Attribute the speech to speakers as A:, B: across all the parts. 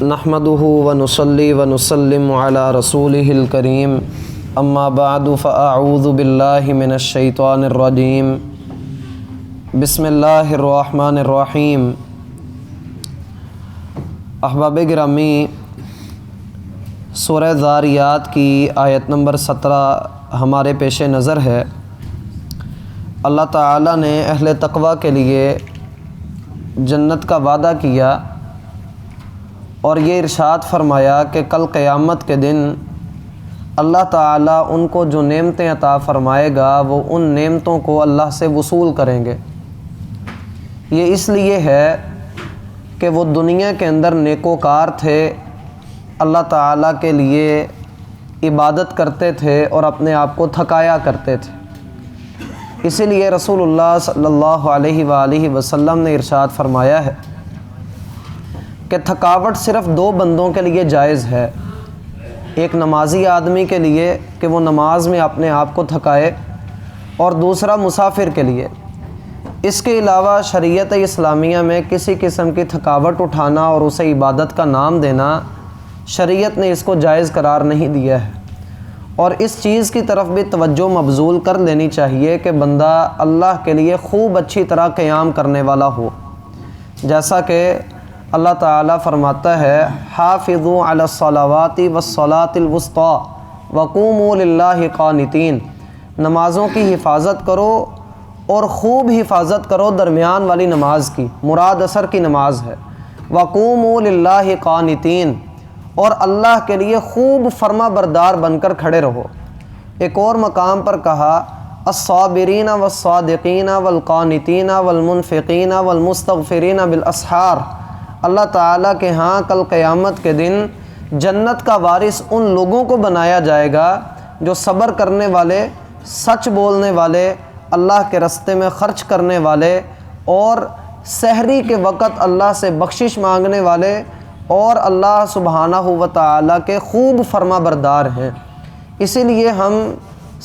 A: نحمده ونصلي ونسلم على رسوله الكريم اما بعد فاعوذ بالله من الشیطان الرجیم بسم اللہ الرحمن الرحیم۔ احباب گرامی، سورہ ذاریات کی آیت نمبر 17 ہمارے پیش نظر ہے۔ اللہ تعالیٰ نے اہل تقوی کے لیے جنت کا وعدہ کیا اور یہ ارشاد فرمایا کہ کل قیامت کے دن اللہ تعالیٰ ان کو جو نعمتیں عطا فرمائے گا وہ ان نعمتوں کو اللہ سے وصول کریں گے۔ یہ اس لیے ہے کہ وہ دنیا کے اندر نیکوکار تھے، اللہ تعالیٰ کے لیے عبادت کرتے تھے اور اپنے آپ کو تھکایا کرتے تھے۔ اسی لیے رسول اللہ صلی اللہ علیہ وآلہ وسلم نے ارشاد فرمایا ہے کہ تھکاوٹ صرف دو بندوں کے لیے جائز ہے، ایک نمازی آدمی کے لیے کہ وہ نماز میں اپنے آپ کو تھکائے، اور دوسرا مسافر کے لیے۔ اس کے علاوہ شریعت اسلامیہ میں کسی قسم کی تھکاوٹ اٹھانا اور اسے عبادت کا نام دینا، شریعت نے اس کو جائز قرار نہیں دیا ہے، اور اس چیز کی طرف بھی توجہ مبذول کر لینی چاہیے کہ بندہ اللہ کے لیے خوب اچھی طرح قیام کرنے والا ہو، جیسا کہ اللہ تعالیٰ فرماتا ہے حافظوا علی الصلوات والصلاۃ الوسطی وقوموا للہ قانتین، نمازوں کی حفاظت کرو اور خوب حفاظت کرو درمیان والی نماز کی، مراد عصر کی نماز ہے۔ وقوموا للہ قانتین، اور اللہ کے لیے خوب فرما بردار بن کر کھڑے رہو۔ ایک اور مقام پر کہا الصابرین والصادقین والقانتین والمنفقین والمستغفرین بالاسحار۔ اللہ تعالیٰ کے ہاں کل قیامت کے دن جنت کا وارث ان لوگوں کو بنایا جائے گا جو صبر کرنے والے، سچ بولنے والے، اللہ کے راستے میں خرچ کرنے والے، اور سحری کے وقت اللہ سے بخشش مانگنے والے، اور اللہ سبحانہ و تعالیٰ کے خوب فرما بردار ہیں۔ اسی لیے ہم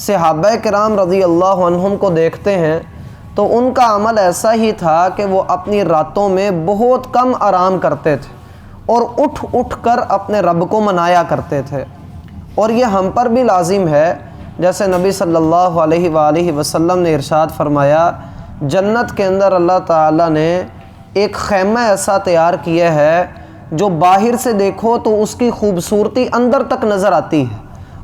A: صحابہ کرام رضی اللہ عنہم کو دیکھتے ہیں تو ان کا عمل ایسا ہی تھا کہ وہ اپنی راتوں میں بہت کم آرام کرتے تھے اور اٹھ اٹھ کر اپنے رب کو منایا کرتے تھے، اور یہ ہم پر بھی لازم ہے۔ جیسے نبی صلی اللہ علیہ وآلہ وسلم نے ارشاد فرمایا جنت کے اندر اللہ تعالیٰ نے ایک خیمہ ایسا تیار کیا ہے جو باہر سے دیکھو تو اس کی خوبصورتی اندر تک نظر آتی ہے،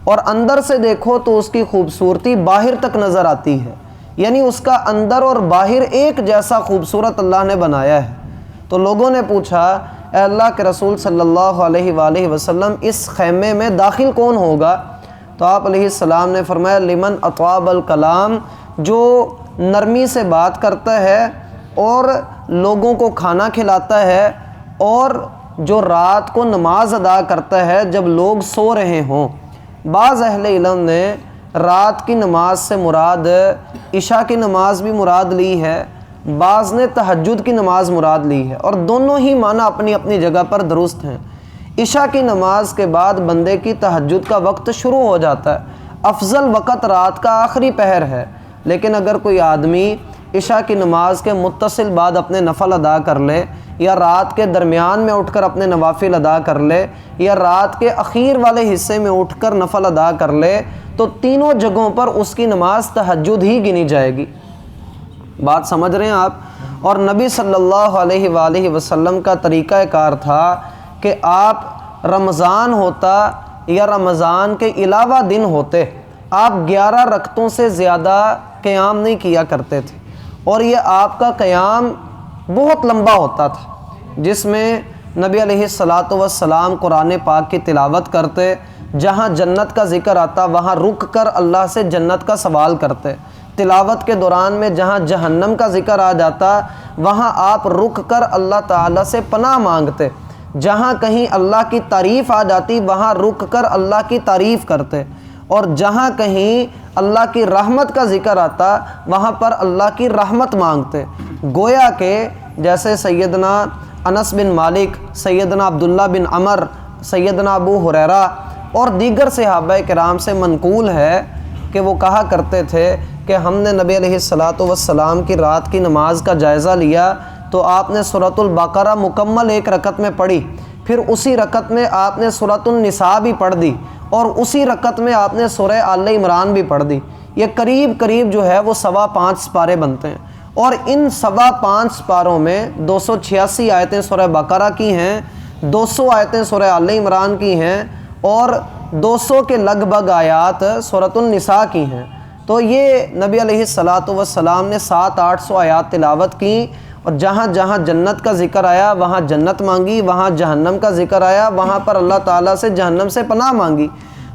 A: اور اندر سے دیکھو تو اس کی خوبصورتی باہر تک نظر آتی ہے، یعنی اس کا اندر اور باہر ایک جیسا خوبصورت اللہ نے بنایا ہے۔ تو لوگوں نے پوچھا اے اللہ کے رسول صلی اللہ علیہ وآلہ وسلم اس خیمے میں داخل کون ہوگا؟ تو آپ علیہ السلام نے فرمایا لمن اطاب الکلام، جو نرمی سے بات کرتا ہے اور لوگوں کو کھانا کھلاتا ہے، اور جو رات کو نماز ادا کرتا ہے جب لوگ سو رہے ہوں۔ بعض اہل علم نے رات کی نماز سے مراد عشاء کی نماز بھی مراد لی ہے، بعض نے تہجد کی نماز مراد لی ہے، اور دونوں ہی معنی اپنی اپنی جگہ پر درست ہیں۔ عشاء کی نماز کے بعد بندے کی تہجد کا وقت شروع ہو جاتا ہے، افضل وقت رات کا آخری پہر ہے، لیکن اگر کوئی آدمی عشاء کی نماز کے متصل بعد اپنے نفل ادا کر لے، یا رات کے درمیان میں اٹھ کر اپنے نوافل ادا کر لے، یا رات کے اخیر والے حصے میں اٹھ کر نفل ادا کر لے، تو تینوں جگہوں پر اس کی نماز تہجد ہی گنی جائے گی۔ بات سمجھ رہے ہیں آپ؟ اور نبی صلی اللہ علیہ وآلہ وسلم کا طریقہ کار تھا کہ آپ رمضان ہوتا یا رمضان کے علاوہ دن ہوتے، آپ 11 رکعتوں سے زیادہ قیام نہیں کیا کرتے تھے، اور یہ آپ کا قیام بہت لمبا ہوتا تھا، جس میں نبی علیہ الصلاۃ والسلام قرآن پاک کی تلاوت کرتے، جہاں جنت کا ذکر آتا وہاں رک کر اللہ سے جنت کا سوال کرتے، تلاوت کے دوران میں جہاں جہنم کا ذکر آ جاتا وہاں آپ رک کر اللہ تعالیٰ سے پناہ مانگتے، جہاں کہیں اللہ کی تعریف آ جاتی وہاں رک کر اللہ کی تعریف کرتے، اور جہاں کہیں اللہ کی رحمت کا ذکر آتا وہاں پر اللہ کی رحمت مانگتے۔ گویا کہ جیسے سیدنا انس بن مالک، سیدنا عبداللہ بن عمر، سیدنا ابو ہریرہ اور دیگر صحابہ کرام سے منقول ہے کہ وہ کہا کرتے تھے کہ ہم نے نبی علیہ الصلاۃ والسلام کی رات کی نماز کا جائزہ لیا تو آپ نے سورۃ البقرہ مکمل ایک رکعت میں پڑھی، پھر اسی رکعت میں آپ نے سورۃ النساء بھی پڑھ دی اور اسی رکعت میں آپ نے سورہ آل عمران بھی پڑھ دی۔ یہ قریب قریب جو ہے وہ 5.25 سپارے بنتے ہیں، اور ان 5.25 سپاروں میں 286 آیتیں سورہ بقرہ کی ہیں، 200 آیتیں سورہ آل عمران کی ہیں، اور 200 کے لگ بھگ آیات سورۃ النساء کی ہیں۔ تو یہ نبی علیہ السلام نے 700-800 آیات تلاوت کی، اور جہاں جہاں جنت کا ذکر آیا وہاں جنت مانگی، وہاں جہنم کا ذکر آیا وہاں پر اللہ تعالیٰ سے جہنم سے پناہ مانگی،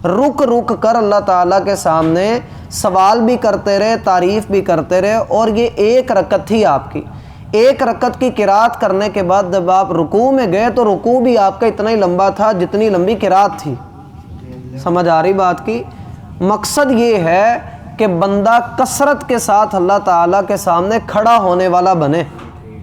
A: رک رک کر اللہ تعالیٰ کے سامنے سوال بھی کرتے رہے، تعریف بھی کرتے رہے۔ اور یہ ایک رکعت تھی آپ کی، ایک رکعت کی قرات کرنے کے بعد جب آپ رکوع میں گئے تو رکوع بھی آپ کا اتنا ہی لمبا تھا جتنی لمبی قرات تھی۔ سمجھ آ رہی بات کی؟ مقصد یہ ہے کہ بندہ کثرت کے ساتھ اللہ تعالیٰ کے سامنے کھڑا ہونے والا بنے۔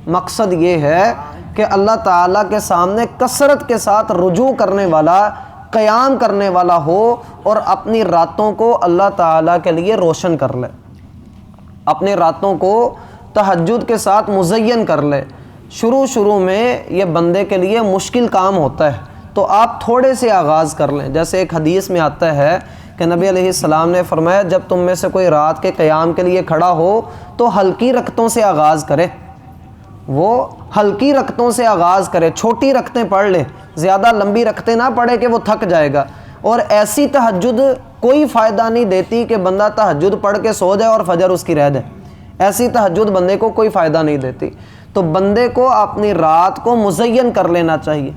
A: مقصد یہ ہے کہ اللہ تعالیٰ کے سامنے کثرت کے ساتھ رجوع کرنے والا، قیام کرنے والا ہو، اور اپنی راتوں کو اللہ تعالیٰ کے لیے روشن کر لے، اپنی راتوں کو تہجد کے ساتھ مزین کر لے۔ شروع میں یہ بندے کے لیے مشکل کام ہوتا ہے، تو آپ تھوڑے سے آغاز کر لیں۔ جیسے ایک حدیث میں آتا ہے کہ نبی علیہ السلام نے فرمایا جب تم میں سے کوئی رات کے قیام کے لیے کھڑا ہو تو ہلکی رکعتوں سے آغاز کرے، وہ ہلکی رکعتوں سے آغاز کرے، چھوٹی رکعتیں پڑھ لے، زیادہ لمبی رکعتیں نہ پڑھے کہ وہ تھک جائے گا۔ اور ایسی تہجد کوئی فائدہ نہیں دیتی کہ بندہ تہجد پڑھ کے سو جائے اور فجر اس کی رہ جائے، ایسی تہجد بندے کو کوئی فائدہ نہیں دیتی۔ تو بندے کو اپنی رات کو مزین کر لینا چاہیے۔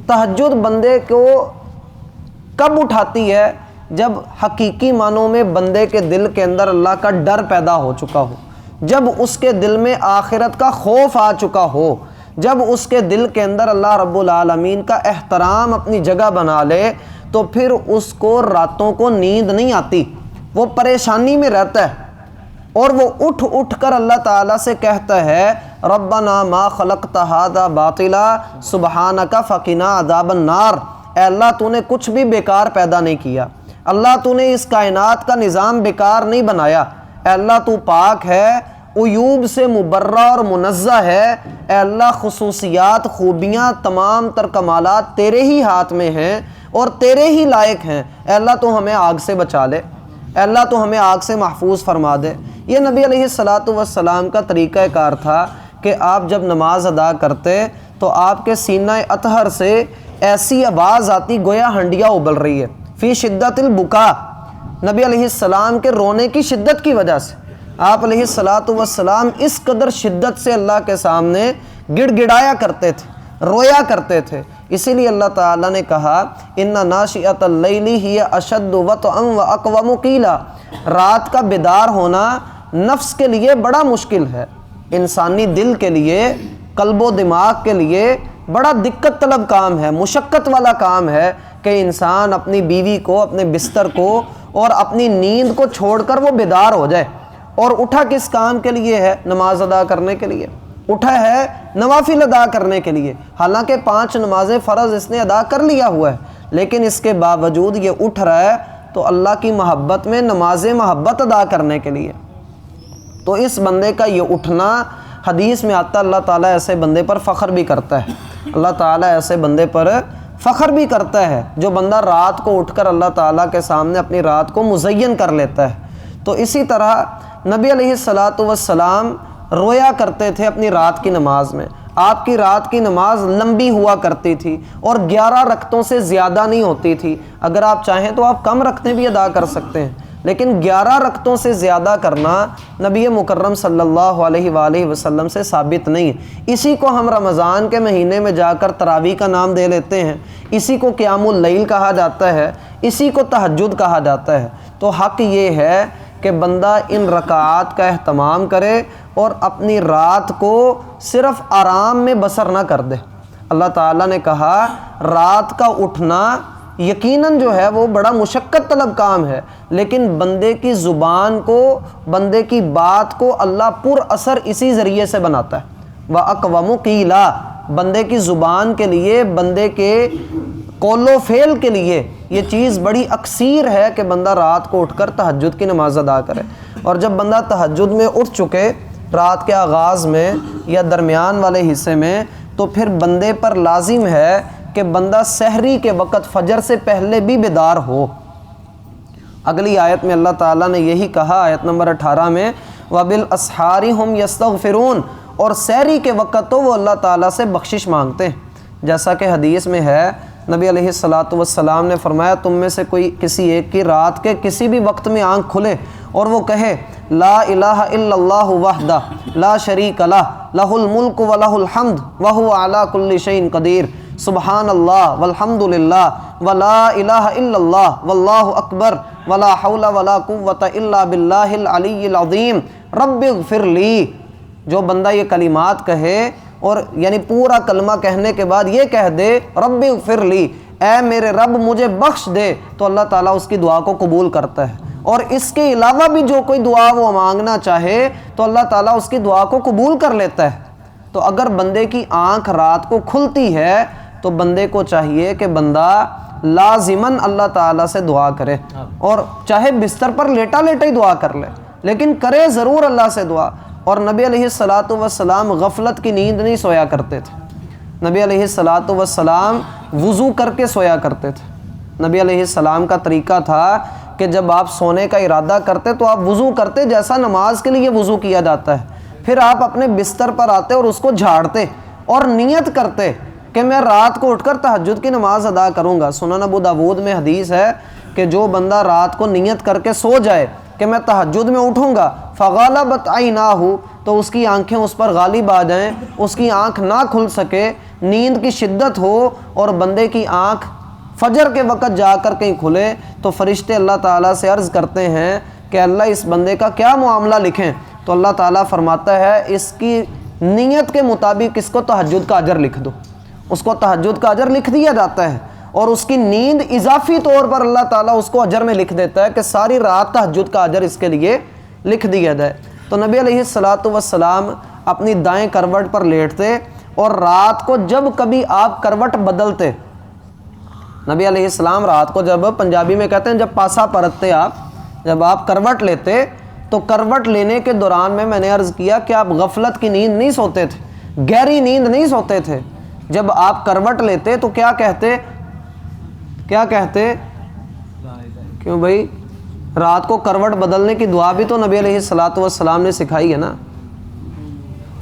A: تہجد بندے کو کب اٹھاتی ہے؟ جب حقیقی معنوں میں بندے کے دل کے اندر اللہ کا ڈر پیدا ہو چکا ہو، جب اس کے دل میں آخرت کا خوف آ چکا ہو، جب اس کے دل کے اندر اللہ رب العالمین کا احترام اپنی جگہ بنا لے، تو پھر اس کو راتوں کو نیند نہیں آتی، وہ پریشانی میں رہتا ہے، اور وہ اٹھ اٹھ کر اللہ تعالیٰ سے کہتا ہے ربنا ما خلقت ھذا باطلا سبحانک فقنا عذاب النار۔ اے اللہ تو نے کچھ بھی بیکار پیدا نہیں کیا، اللہ تو نے اس کائنات کا نظام بیکار نہیں بنایا، اے اللہ تو پاک ہے، عیوب سے مبرہ اور منزہ ہے، اے اللہ خصوصیات، خوبیاں، تمام تر کمالات تیرے ہی ہاتھ میں ہیں اور تیرے ہی لائق ہیں۔ اے اللہ تو ہمیں آگ سے بچا لے، اے اللہ تو ہمیں آگ سے محفوظ فرما دے۔ یہ نبی علیہ السلام کا طریقہ کار تھا کہ آپ جب نماز ادا کرتے تو آپ کے سینہ اطہر سے ایسی آواز آتی گویا ہنڈیا ابل رہی ہے، فی شدت البکا، نبی علیہ السلام کے رونے کی شدت کی وجہ سے۔ آپ علیہ السلام اس قدر شدت سے اللہ کے سامنے گڑ گڑایا کرتے تھے، رویا کرتے تھے۔ اسی لیے اللہ تعالیٰ نے کہا ان ناشئۃ اللیل ہی اشد وطئا واقوم قیلا، رات کا بیدار ہونا نفس کے لیے بڑا مشکل ہے، انسانی دل کے لیے، قلب و دماغ کے لیے بڑا دقت طلب کام ہے، مشقت والا کام ہے کہ انسان اپنی بیوی کو، اپنے بستر کو اور اپنی نیند کو چھوڑ کر وہ بیدار ہو جائے۔ اور اٹھا کس کام کے لیے ہے؟ نماز ادا کرنے کے لیے اٹھا ہے، نوافل ادا کرنے کے لیے۔ حالانکہ 5 نمازیں فرض اس نے ادا کر لیا ہوا ہے، لیکن اس کے باوجود یہ اٹھ رہا ہے تو اللہ کی محبت میں نماز محبت ادا کرنے کے لیے۔ تو اس بندے کا یہ اٹھنا، حدیث میں آتا اللہ تعالیٰ ایسے بندے پر فخر بھی کرتا ہے، اللہ تعالیٰ ایسے بندے پر فخر بھی کرتا ہے جو بندہ رات کو اٹھ کر اللہ تعالیٰ کے سامنے اپنی رات کو مزین کر لیتا ہے۔ تو اسی طرح نبی علیہ السلام رویا کرتے تھے اپنی رات کی نماز میں۔ آپ کی رات کی نماز لمبی ہوا کرتی تھی اور 11 رکعتوں سے زیادہ نہیں ہوتی تھی۔ اگر آپ چاہیں تو آپ کم رکعتیں بھی ادا کر سکتے ہیں، لیکن 11 رکعتوں سے زیادہ کرنا نبی مکرم صلی اللہ علیہ وآلہ وسلم سے ثابت نہیں ہے۔ اسی کو ہم رمضان کے مہینے میں جا کر تراویح کا نام دے لیتے ہیں، اسی کو قیام اللیل کہا جاتا ہے، اسی کو تہجد کہا جاتا ہے۔ تو حق یہ ہے کہ بندہ ان رکعات کا اہتمام کرے اور اپنی رات کو صرف آرام میں بسر نہ کر دے۔ اللہ تعالیٰ نے کہا رات کا اٹھنا یقیناً جو ہے وہ بڑا مشقت طلب کام ہے، لیکن بندے کی زبان کو، بندے کی بات کو اللہ پر اثر اسی ذریعے سے بناتا ہے۔ وَأَقْوَمُ قِيلًا، بندے کی زبان کے لیے، بندے کے قول و فعل کے لیے یہ چیز بڑی اکثیر ہے کہ بندہ رات کو اٹھ کر تہجد کی نماز ادا کرے۔ اور جب بندہ تہجد میں اٹھ چکے رات کے آغاز میں یا درمیان والے حصے میں، تو پھر بندے پر لازم ہے کہ بندہ سحری کے وقت فجر سے پہلے بھی بیدار ہو۔ اگلی آیت میں اللہ تعالیٰ نے یہی کہا، آیت نمبر 18 میں وَبِالْأَسْحَارِ هُمْ يَسْتَغْفِرُونَ، اور سحری کے وقت تو وہ اللہ تعالیٰ سے بخشش مانگتے ہیں۔ جیسا کہ حدیث میں ہے، نبی علیہ الصلاۃ نے فرمایا تم میں سے کوئی کسی ایک کی رات کے کسی بھی وقت میں آنکھ کھلے اور وہ کہے لا الہ الا اللہ وحدہ لا شریک لہ لہ الملک و لہ الحمد وہو علی کل شیء قدیر، سبحان اللہ والحمد للہ ولا الہ الا اللہ واللہ اکبر ولا حول ولا قوۃ الا باللہ العلی العظیم رب اغفر لی۔ جو بندہ یہ کلمات کہے اور یعنی پورا کلمہ کہنے کے بعد یہ کہہ دے رب اغفر لی، اے میرے رب مجھے بخش دے، تو اللہ تعالیٰ اس کی دعا کو قبول کرتا ہے۔ اور اس کے علاوہ بھی جو کوئی دعا وہ مانگنا چاہے تو اللہ تعالیٰ اس کی دعا کو قبول کر لیتا ہے۔ تو اگر بندے کی آنکھ رات کو کھلتی ہے تو بندے کو چاہیے کہ بندہ لازماً اللہ تعالیٰ سے دعا کرے، اور چاہے بستر پر لیٹا لیٹا ہی دعا کر لے، لیکن کرے ضرور اللہ سے دعا۔ اور نبی علیہ السلام غفلت کی نیند نہیں سویا کرتے تھے، نبی علیہ السلام وضو کر کے سویا کرتے تھے۔ نبی علیہ السلام کا طریقہ تھا کہ جب آپ سونے کا ارادہ کرتے تو آپ وضو کرتے جیسا نماز کے لیے وضو کیا جاتا ہے، پھر آپ اپنے بستر پر آتے اور اس کو جھاڑتے اور نیت کرتے کہ میں رات کو اٹھ کر تہجد کی نماز ادا کروں گا۔ سنن ابو داود میں حدیث ہے کہ جو بندہ رات کو نیت کر کے سو جائے کہ میں تہجد میں اٹھوں گا فغالبت عیناہ، تو اس کی آنکھیں اس پر غالب آ جائیں، اس کی آنکھ نہ کھل سکے، نیند کی شدت ہو اور بندے کی آنکھ فجر کے وقت جا کر کہیں کھلے، تو فرشتے اللہ تعالیٰ سے عرض کرتے ہیں کہ اللہ اس بندے کا کیا معاملہ لکھیں؟ تو اللہ تعالیٰ فرماتا ہے اس کی نیت کے مطابق اس کو تہجد کا اجر لکھ دو، اس کو تہجد کا اجر لکھ دیا جاتا ہے، اور اس کی نیند اضافی طور پر اللہ تعالیٰ اس کو اجر میں لکھ دیتا ہے کہ ساری رات تہجد کا اجر اس کے لیے لکھ دیا جائے۔ تو نبی علیہ السلام اپنی دائیں کروٹ پر لیٹتے اور رات کو جب کبھی آپ کروٹ بدلتے، نبی علیہ السلام رات کو جب پنجابی میں کہتے ہیں جب پاسا پرتتے، آپ جب آپ کروٹ لیتے تو کروٹ لینے کے دوران میں نے عرض کیا کہ آپ غفلت کی نیند نہیں سوتے تھے، گہری نیند نہیں سوتے تھے۔ جب آپ کروٹ لیتے تو کیا کہتے کیوں بھائی رات کو کروٹ بدلنے کی دعا بھی تو نبی علیہ السلام نے سکھائی ہے نا،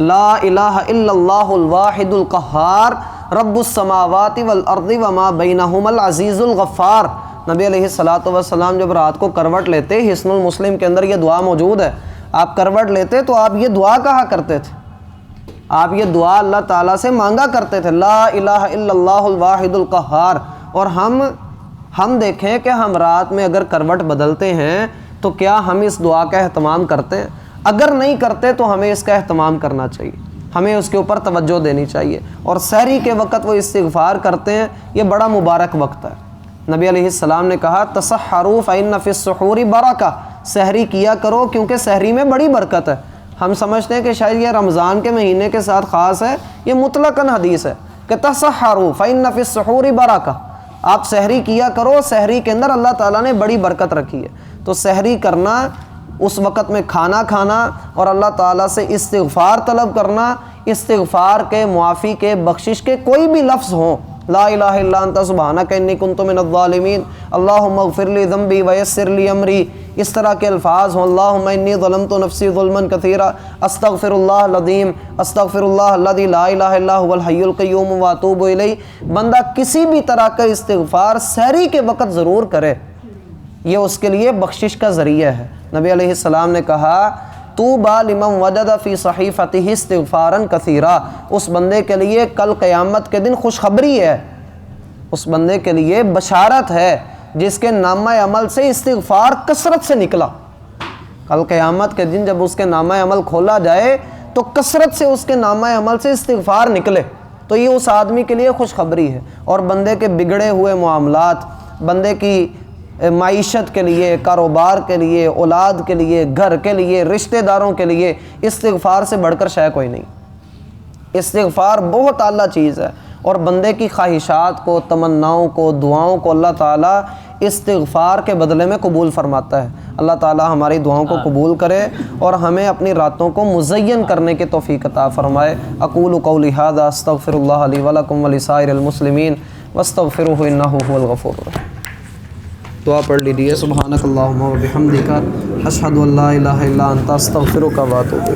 A: لا الہ الا اللہ الواحد القہار رب السماوات والارض وما بینہما العزیز الغفار۔ نبی علیہ السلام جب رات کو کروٹ لیتے، حسن المسلم کے اندر یہ دعا موجود ہے، آپ کروٹ لیتے تو آپ یہ دعا کہا کرتے تھے، آپ یہ دعا اللہ تعالیٰ سے مانگا کرتے تھے، لا الہ الا اللہ الواحد القہار۔ اور ہم دیکھیں کہ ہم رات میں اگر کروٹ بدلتے ہیں تو کیا ہم اس دعا کا اہتمام کرتے ہیں؟ اگر نہیں کرتے تو ہمیں اس کا اہتمام کرنا چاہیے، ہمیں اس کے اوپر توجہ دینی چاہیے۔ اور سحری کے وقت وہ استغفار کرتے ہیں، یہ بڑا مبارک وقت ہے۔ نبی علیہ السلام نے کہا تسحروا فإن فی السحور برکہ، سحری کیا کرو کیونکہ سحری میں بڑی برکت ہے۔ ہم سمجھتے ہیں کہ شاید یہ رمضان کے مہینے کے ساتھ خاص ہے، یہ مطلقاً حدیث ہے کہ تسحروا فإن فی السحور برکہ، آپ سحری کیا کرو، سحری کے اندر اللہ تعالیٰ نے بڑی برکت رکھی ہے۔ تو سحری کرنا، اس وقت میں کھانا کھانا اور اللہ تعالیٰ سے استغفار طلب کرنا، استغفار کے، معافی کے، بخشش کے کوئی بھی لفظ ہوں، لا الہ الا انت سبحانک انی کنت من الظالمین، اللہم اغفر لی ذنبی ویسر لی امری، اس طرح کے الفاظ ہوں، اللہم انی ظلمت نفسی ظلما کثیرا استغفر اللہ العظیم استغفر اللہ الذی لا الہ الا هو الحی القیوم واتوب الیہ۔ بندہ کسی بھی طرح کا استغفار سحری کے وقت ضرور کرے، یہ اس کے لیے بخشش کا ذریعہ ہے۔ نبی علیہ السلام نے کہا طوبی لمن وجد فی صحیفتہ استغفارا کثیرا، اس بندے کے لیے کل قیامت کے دن خوشخبری ہے، اس بندے کے لیے بشارت ہے جس کے نامہ عمل سے استغفار کثرت سے نکلا۔ کل قیامت کے دن جب اس کے نامہ عمل کھولا جائے تو کثرت سے اس کے نامہ عمل سے استغفار نکلے، تو یہ اس آدمی کے لیے خوشخبری ہے۔ اور بندے کے بگڑے ہوئے معاملات، بندے کی معیشت کے لیے، کاروبار کے لیے، اولاد کے لیے، گھر کے لیے، رشتہ داروں کے لیے استغفار سے بڑھ کر شے کوئی نہیں۔ استغفار بہت اعلیٰ چیز ہے، اور بندے کی خواہشات کو، تمناؤں کو، دعاؤں کو اللہ تعالیٰ استغفار کے بدلے میں قبول فرماتا ہے۔ اللہ تعالیٰ ہماری دعاؤں کو قبول کرے اور ہمیں اپنی راتوں کو مزین کرنے کی توفیق عطا فرمائے۔ اقول قولی ھذا استغفر اللہ لی ولکم ولسائر المسلمین واستغفروہ انہ هو الغفور الرحیم۔ دعا پڑھ لیجیے۔ سبحانک اللہم و بحمدک اشہد ان لا الہ الا انت استغفرک و اتوب الیک۔